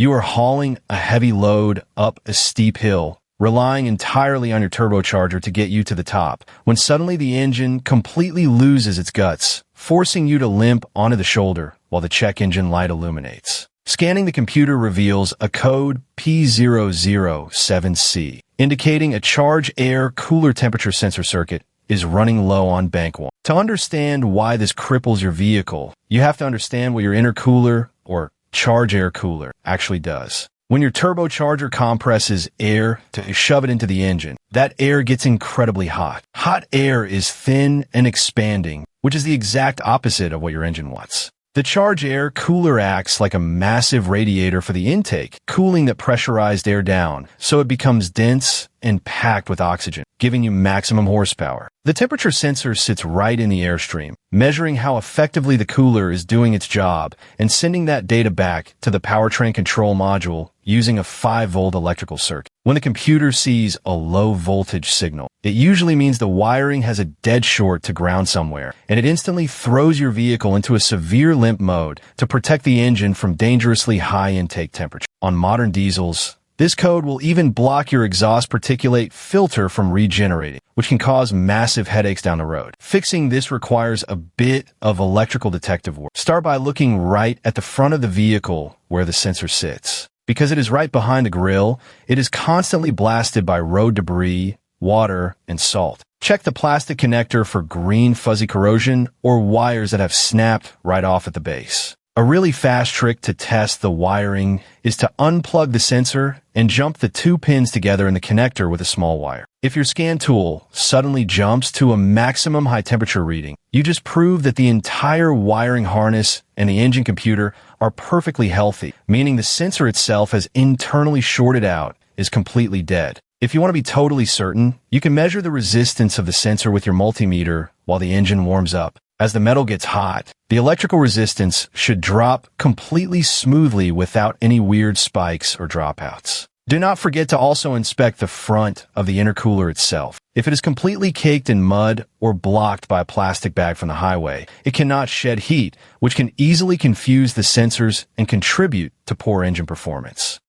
You are hauling a heavy load up a steep hill, relying entirely on your turbocharger to get you to the top, when suddenly the engine completely loses its guts, forcing you to limp onto the shoulder while the check engine light illuminates. Scanning the computer reveals a code P007C, indicating a charge air cooler temperature sensor circuit is running low on bank 1. To understand why this cripples your vehicle, you have to understand what your intercooler, or charge air cooler, actually does. When your turbocharger compresses air to shove it into the engine, that air gets incredibly hot. Hot air is thin and expanding, which is the exact opposite of what your engine wants. The charge air cooler acts like a massive radiator for the intake, cooling that pressurized air down, so it becomes dense and packed with oxygen, giving you maximum horsepower. The temperature sensor sits right in the airstream, measuring how effectively the cooler is doing its job and sending that data back to the powertrain control module using a 5-volt electrical circuit. When the computer sees a low voltage signal, it usually means the wiring has a dead short to ground somewhere, and it instantly throws your vehicle into a severe limp mode to protect the engine from dangerously high intake temperature. On modern diesels, this code will even block your exhaust particulate filter from regenerating, which can cause massive headaches down the road. Fixing this requires a bit of electrical detective work. Start by looking right at the front of the vehicle where the sensor sits. Because it is right behind the grille, it is constantly blasted by road debris, water, and salt. Check the plastic connector for green fuzzy corrosion or wires that have snapped right off at the base. A really fast trick to test the wiring is to unplug the sensor and jump the 2 pins together in the connector with a small wire. If your scan tool suddenly jumps to a maximum high temperature reading, you just prove that the entire wiring harness and the engine computer are perfectly healthy, meaning the sensor itself has internally shorted out, is completely dead. If you want to be totally certain, you can measure the resistance of the sensor with your multimeter while the engine warms up. As the metal gets hot, the electrical resistance should drop completely smoothly without any weird spikes or dropouts. Do not forget to also inspect the front of the intercooler itself. If it is completely caked in mud or blocked by a plastic bag from the highway, it cannot shed heat, which can easily confuse the sensors and contribute to poor engine performance.